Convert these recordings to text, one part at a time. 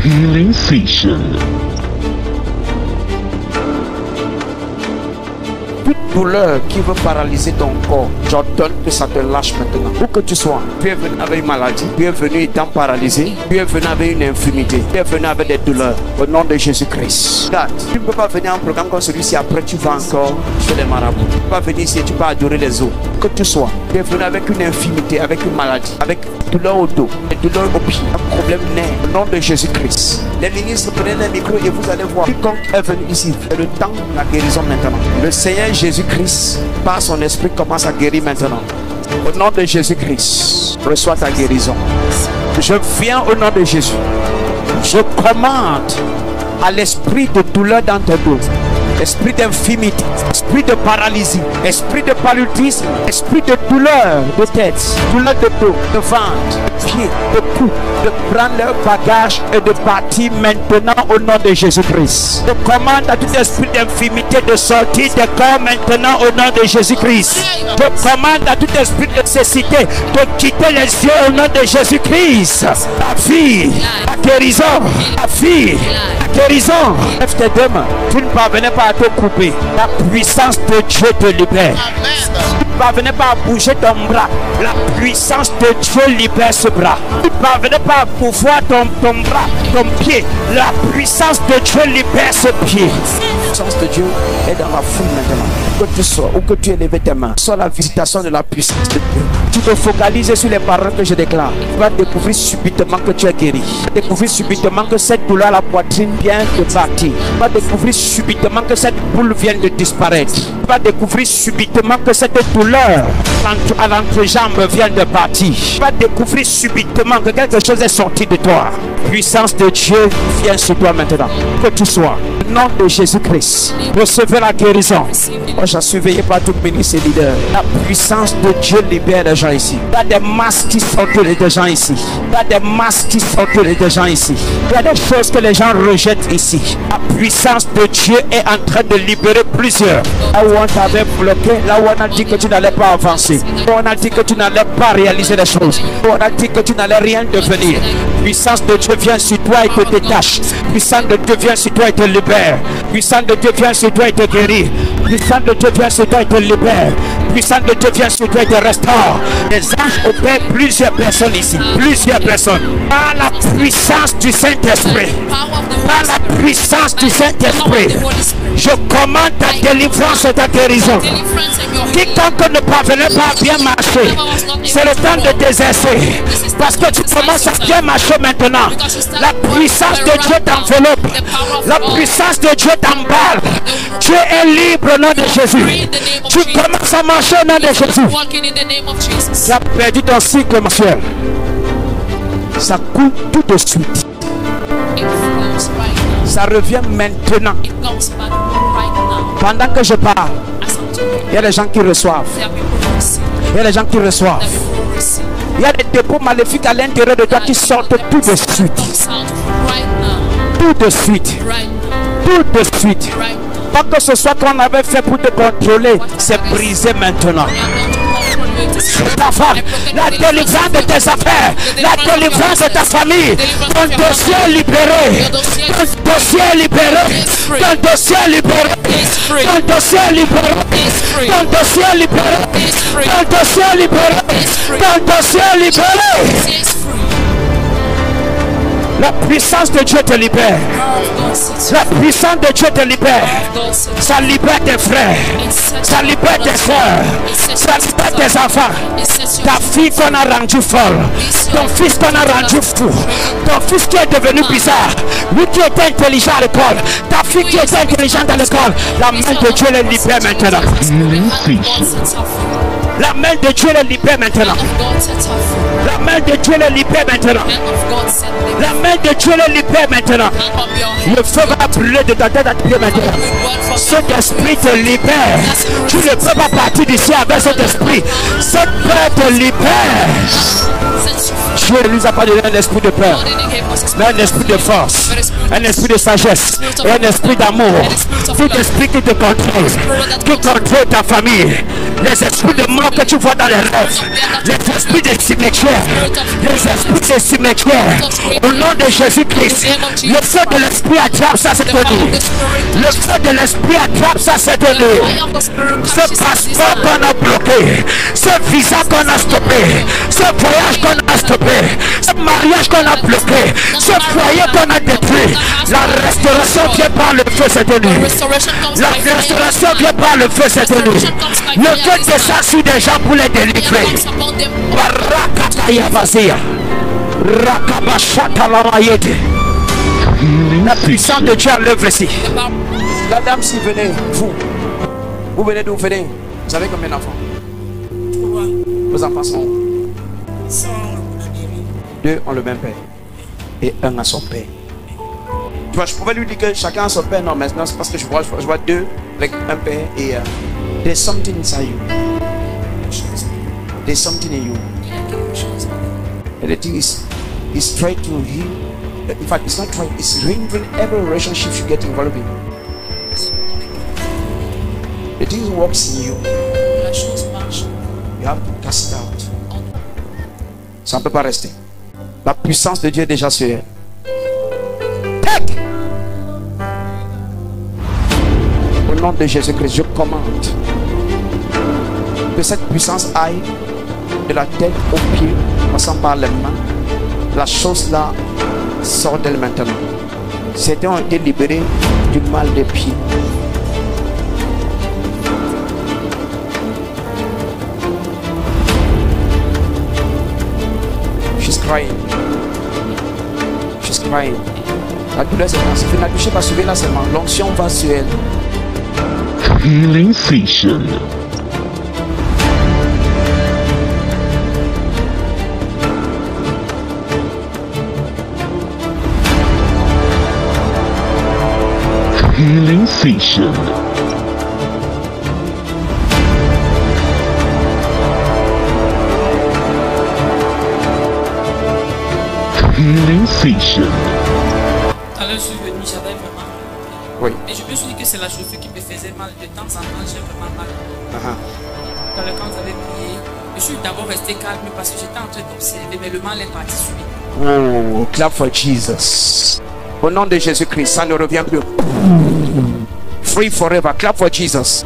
Healing Station. Toute douleur qui veut paralyser ton corps, j'ordonne que ça te lâche maintenant. Où que tu sois, tu es venu avec une maladie, tu es venu étant paralysé, tu es venu avec une infirmité, tu es venu avec des douleurs. Au nom de Jésus-Christ. Regarde, tu ne peux pas venir à un programme comme celui-ci, après tu vas encore chez les marabouts. Tu ne peux pas venir ici et tu peux adorer les autres. Que tu sois, tu es venu avec une infirmité, avec une maladie, avec douleur au dos, des douleurs au pied, un problème nerf. Au nom de Jésus-Christ. Les ministres prennent un micro et vous allez voir. Quiconque est venu ici, c'est le temps de la guérison maintenant. Le Seigneur Jésus-Christ, par son esprit, commence à guérir maintenant. Au nom de Jésus-Christ, reçois ta guérison. Je viens au nom de Jésus. Je commande à l'esprit de douleur dans ton dos, esprit d'infirmité, esprit de paralysie, esprit de paludisme, esprit de douleur de tête, douleur de dos, de ventre, de pied, de cou, de prendre leur bagage et de partir maintenant au nom de Jésus-Christ. Je commande à tout esprit d'infirmité de sortir de corps maintenant au nom de Jésus-Christ. Je commande à tout esprit de cécité de quitter les cieux au nom de Jésus-Christ. La vie, la guérison, la vie, la guérison. Lève tes deux mains. Tu ne parvenais pas à te couper. La puissance de Dieu te libère. Tu ne parvenais pas à bouger ton bras. La puissance de Dieu libère ce bras. Tu ne parvenais pas à pouvoir ton bras, ton pied. La puissance de Dieu libère ce pied. La puissance de Dieu est dans la foule maintenant. Que tu sois ou que tu élèves tes mains, soit la visitation de la puissance de Dieu. Tu te focalises sur les paroles que je déclare. Tu vas découvrir subitement que tu es guéri. Tu vas découvrir subitement que cette douleur à la poitrine vient de partir. Tu vas découvrir subitement que cette boule vient de disparaître. Tu vas découvrir subitement que cette douleur à l'entrejambe vient de partir. Tu vas découvrir subitement que quelque chose est sorti de toi. Puissance de Dieu vient sur toi maintenant. Que tu sois. Au nom de Jésus-Christ, recevez la guérison. Moi, je suis veillé par tout ministre et leader. La puissance de Dieu libère les gens ici. Il y a des masques qui sortent des gens ici. Il y a des masques qui sortent des gens ici. Il y a des choses que les gens rejettent ici. La puissance de Dieu est en train de libérer plusieurs. Là où on t'avait bloqué, là où on a dit que tu n'allais pas avancer, là où on a dit que tu n'allais pas réaliser les choses, là où on a dit que tu n'allais rien devenir. Puissance de Dieu vient sur toi et te détache. Puissance de Dieu vient sur toi et te libère. Puissance de Dieu vient sur toi et te guérit. Puissance de Dieu vient sur toi et te libère. Puissance de Dieu vient sur toi et te restaure. Les anges opèrent plusieurs personnes ici. Plusieurs personnes. Par la puissance du Saint-Esprit. Par la puissance du Saint-Esprit. Je commande ta délivrance et ta guérison. Quiconque ne parvenait pas à bien marcher, c'est le temps de t'exercer. Parce que tu commences à bien marcher maintenant. La puissance de Dieu t'enveloppe. La puissance de Dieu t'emballe. Tu es libre au nom de Jésus. Tu commences à marcher au nom de Jésus. Tu as perdu ton cycle mensuel. Ça coule tout de suite. Ça revient maintenant. Pendant que je parle, il y a des gens qui reçoivent. Il y a des gens qui reçoivent. Il y a des dépôts maléfiques à l'intérieur de toi qui sortent tout de suite. Tout de suite. Tout de suite. Pas que ce soit qu'on avait fait pour te contrôler, c'est brisé maintenant. Ta femme, la délivrance de tes affaires, la délivrance de ta famille, ton dossier libéré, ton dossier libéré, ton dossier libéré, ton dossier libéré, ton dossier libéré, ton dossier libéré, ton dossier libéré. La puissance de Dieu te libère. La puissance de Dieu te libère. Ça libère tes frères. Ça libère tes soeurs. Ça libère tes enfants. Ta fille qu'on a rendu folle. Ton fils qu'on a rendu fou. Ton fils qui est devenu bizarre. Lui qui était intelligent à l'école. Ta fille qui était intelligente à l'école. La main de Dieu les libère maintenant. La main de Dieu les libère maintenant. La main de Dieu les libère maintenant. La main de Dieu les libère maintenant. Le feu va brûler de ta tête à tes pieds maintenant. Cet esprit te libère. Tu ne peux pas partir d'ici avec cet esprit. Cette peur te libère. Dieu ne nous a pas donné un esprit de peur, mais un esprit de force, un esprit de sagesse et un esprit d'amour. Tout esprit qui te contrôle, qui contrôle ta famille, les esprits de mort que tu vois dans les rêves, les esprits de cimetière, Les esprits de cimetière. Au nom de Jésus-Christ. Le feu de l'esprit attrape ça cette nuit. Le feu de l'esprit attrape ça cette nuit. Ce passeport qu'on a bloqué. Ce visa qu'on a stoppé. Ce voyage qu'on a stoppé. Ce mariage qu'on a bloqué. Ce foyer qu'on a détruit. La restauration vient par le feu cette nuit. La restauration vient par le feu cette nuit. Le feu descend sur des gens pour les délivrer. La puissance de Dieu à l'œuvre ici. La dame, si venez, vous venez d'où venez? Vous avez combien d'enfants? Vos enfants sont où? Deux ont le même père et un a son père. Tu vois, je pouvais lui dire que chacun a son père. Non, maintenant c'est parce que je vois deux avec un père et there's something inside you. There's something in you. And the thing is trying to heal. In fact, it's not trying, it's hindering every relationship you get involved in. The thing works in you. La chose marche. You have to cast it out. Ça ne peut pas rester. La puissance de Dieu est déjà sur elle. Take! Au nom de Jésus-Christ, je commande que cette puissance aille de la tête aux pieds, passant par les mains. La chose là sort d'elle maintenant. Certains ont été libérés du mal des pieds. She's crying. She's crying. La douleur c'est quand si la toucher pas sur elle là seulement. L'onction va sur elle. Healing session. Healing session. Healing session. Tout à l'heure, je suis venu, j'avais vraiment mal. Oui. Et je me suis dit que c'est la chaussure qui me faisait mal. De temps en temps, j'ai vraiment mal. Tout à l'heure, quand vous avez prié, je suis d'abord resté calme parce que j'étais en train d'observer, mais le mal est parti subit. Oh, clap for Jesus. Au nom de Jésus-Christ, ça ne revient plus. Free forever. Clap for Jesus.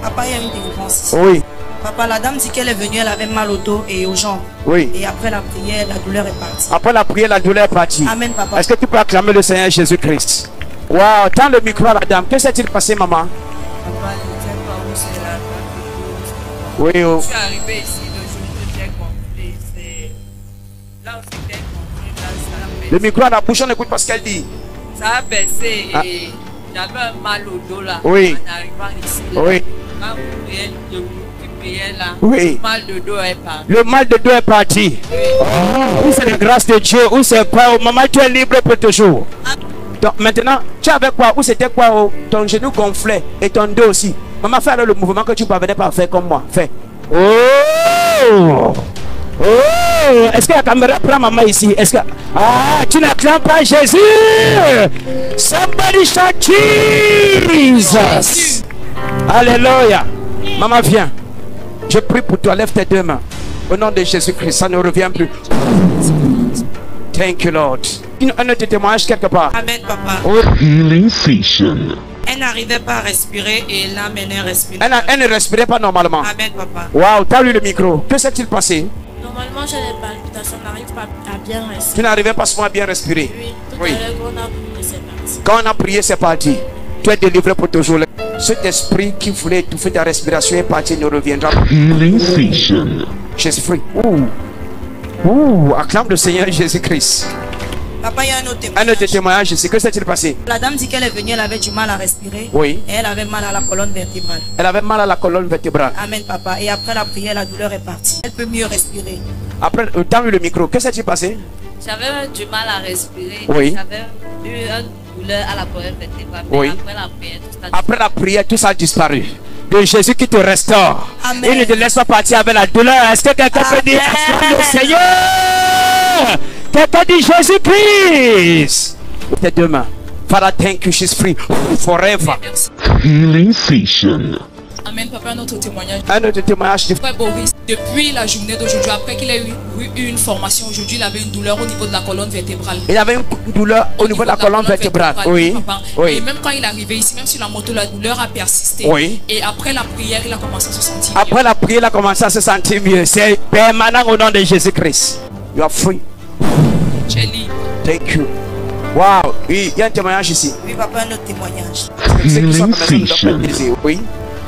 Papa, il y a une délivrance. Oui. Papa, la dame dit qu'elle est venue, elle avait mal au dos et aux jambes. Oui. Et après la prière, la douleur est partie. Après la prière, la douleur est partie. Amen, papa. Est-ce que tu peux acclamer le Seigneur Jésus-Christ? Wow, tends le micro à la dame. Que s'est-il passé, maman? Papa, je ne sais pas où c'est la dame. Oui, oh. Je suis arrivé ici, le genou était gonflé. C'est là où c'était gonflé, là, ça a baissé. Le micro à la bouche, on écoute pas ce qu'elle dit. Ça a baissé Ah. et j'avais un mal au dos là. Oui. En arrivant ici. Là. Oui. Quand vous priez, je vous priez là. Oui. Le mal de dos est parti. Le mal de dos est parti. Où c'est la grâce de Dieu? Où c'est pas? Maman, tu es libre pour toujours. Donc maintenant, tu avais quoi? Où c'était quoi? Oh, ton genou gonflait et ton dos aussi. Maman, fais alors le mouvement que tu parvenais pas à faire comme moi. Fais. Oh! Oh! Est-ce que la caméra prend maman ici? Est-ce que... Ah, tu n'acclames pas Jésus! Somebody shout Jesus! Alléluia! Maman, viens. Je prie pour toi. Lève tes deux mains. Au nom de Jésus-Christ, ça ne revient plus. Thank you, Lord. Un autre témoignage quelque part. Amen, papa. Healing session. Elle n'arrivait pas à respirer et là, maintenant, elle respire. Elle ne respirait pas normalement. Amen, papa. Waouh, t'as lu le micro. Que s'est-il passé? Normalement, j'ai des palpitations, je n'arrive pas à bien respirer. Tu n'arrivais pas souvent à bien respirer. Oui, tout Oui. à l'heure, quand on a prié, c'est parti. Quand on a prié, c'est parti. Tu es délivré pour toujours. Cet esprit qui voulait étouffer ta respiration est parti, ne reviendra pas. Healing session. Jésus free. Ouh. Ouh. Acclame le Seigneur Jésus-Christ. Papa, il y a un autre Un témoignage. autre témoignage ici. Que s'est-il passé? La dame dit qu'elle est venue, elle avait du mal à respirer. Oui. Et elle avait mal à la colonne vertébrale. Elle avait mal à la colonne vertébrale. Amen, papa. Et après la prière, la douleur est partie. Elle peut mieux respirer. Après, t'as lu le micro. Que s'est-il passé? J'avais du mal à respirer. Oui. J'avais eu une douleur à la colonne vertébrale. Oui. Après la prière, tout ça. Après la prière, tout ça a disparu. De Jésus qui te restaure. Amen. Il ne te laisse pas partir avec la douleur. Est-ce que quelqu'un peut dire acclame le Seigneur? Quelqu'un dit Jésus-Christ. Tes deux mains. Father, thank you. She's free forever. Healing session. Amen, papa, un autre témoignage. Un autre témoignage. Frère Boris, depuis la journée d'aujourd'hui, après qu'il ait eu une formation, aujourd'hui, il avait une douleur au niveau de la colonne vertébrale. Il avait une douleur au niveau de la colonne vertébrale. Oui. Papa. Oui. Et même quand il est arrivé ici, même sur la moto, la douleur a persisté. Oui. Et après la prière, il a commencé à se sentir Après mieux. la prière, il a commencé à se sentir mieux. C'est permanent au nom de Jésus-Christ. You are free. Tu es libre. Thank you. Wow. Oui, il y a un témoignage ici. Oui, papa, un autre témoignage. Healing Session. Oui.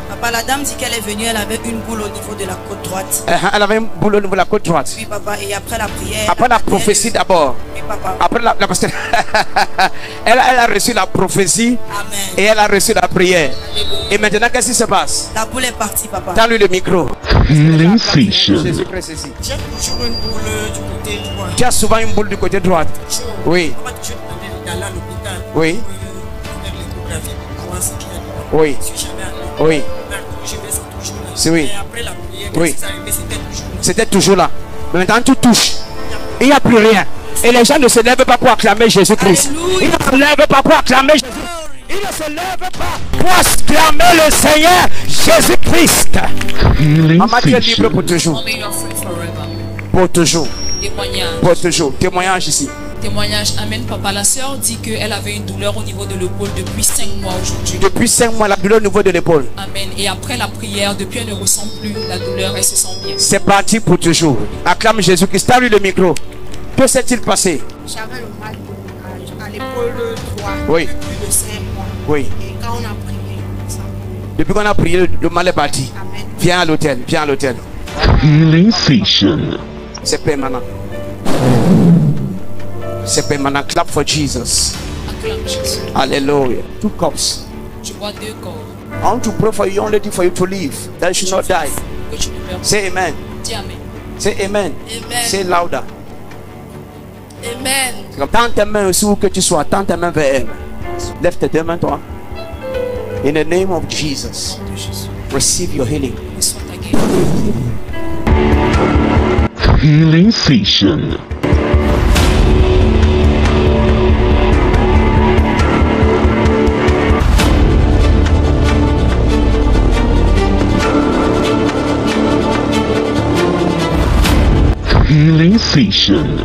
Papa, la dame dit qu'elle est venue, elle avait une boule au niveau de la côte droite. Elle avait une boule au niveau de la côte droite. Oui, papa, et après la prière. Après la prophétie d'abord. Oui, papa. Après parce que elle a reçu la prophétie. Amen. Et elle a reçu la prière. Et maintenant, qu'est-ce qui se passe? La boule est partie, papa. Tends-lui le micro. Healing Session. Jésus-Christ ici. J'ai toujours une boule du côté droit. Tu as souvent une boule du côté droit. Oui. Papa, tu peux aller à l'hôpital. Oui. Faire l'échographie pour voir ce qu'il y a. Oui. Je suis jamais allé. Oui. Je vais toujours là. C'est oui. Et après la prière, Oui. qu'est-ce qui s'est arrivé? C'était toujours là. C'était toujours là. Mais maintenant, tu touches. Il n'y a plus rien. Et les gens ne se lèvent pas pour acclamer Jésus-Christ. Ils ne se lèvent pas pour acclamer Jésus. Ils ne se lèvent pas pour acclamer le Seigneur Jésus-Christ. Healing Maman, tu es libre pour Session. toujours. May you are free forever. Pour toujours. Témoignage. Pour toujours. Témoignage ici. Témoignage. Amen, papa. La sœur dit qu'elle avait une douleur au niveau de l'épaule depuis 5 mois aujourd'hui. Depuis 5 mois, la douleur au niveau de l'épaule. Amen. Et après la prière, depuis elle ne ressent plus la douleur, elle se sent bien. C'est parti pour toujours. Acclame Jésus-Christ. T'as lu le micro. Que s'est-il passé? J'avais le mal à l'épaule droite Oui. depuis de 5 mois. Oui. Et quand on a prié, ça. Depuis qu'on a prié, le mal est parti. Amen. Viens à l'hôtel. Viens à l'hôtel. Healing Session. C'est permanent. C'est permanent. Clap for Jesus. Acclame Jésus. Hallelujah. 2 cups. Tu bois 2 corps. I want to pray for you, only for you to live. That you should not die. Que tu ne meurs pas. Say amen. Dis Amen. Say amen. Amen. Say louder. Amen. Tends tes mains aussi où que tu sois. Tends tes mains vers elle. Lève tes 2 mains, toi. In the name of Jesus, De Jésus. receive your healing. Reçois ta guérison. Healing Session. Healing Session.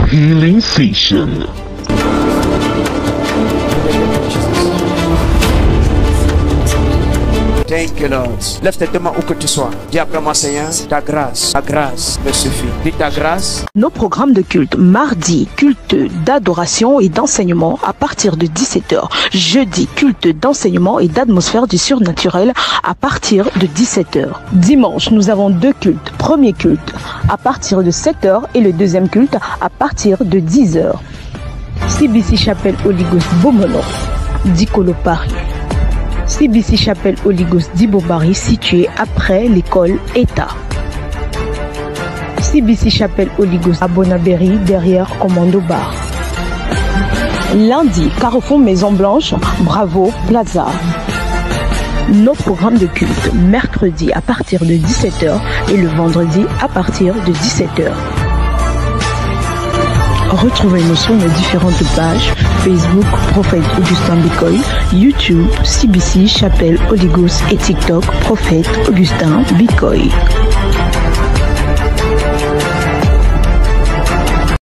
Healing Session. Thank you, Lord. Lève tes 2 mains où que tu sois. Dis après moi, Seigneur, ta grâce me suffit. Dis ta grâce. Nos programmes de culte, mardi, culte d'adoration et d'enseignement à partir de 17h. Jeudi, culte d'enseignement et d'atmosphère du surnaturel à partir de 17h. Dimanche, nous avons 2 cultes. Premier culte à partir de 7h et le deuxième culte à partir de 10h. CBC Chapelle Holy Ghost Bomono, Dikolo Paris. CBC Chapelle Holy Ghost d'Ibobari situé après l'école État. CBC Chapelle Holy Ghost à Bonaberry derrière Commando Bar. Lundi, Carrefour Maison Blanche, Bravo Plaza. Nos programmes de culte, mercredi à partir de 17h et le vendredi à partir de 17h. Retrouvez-nous sur nos différentes pages Facebook, Prophète Augustin Bicoy, YouTube, CBC, Chapelle Holy Ghost et TikTok, Prophète Augustin Bicoy.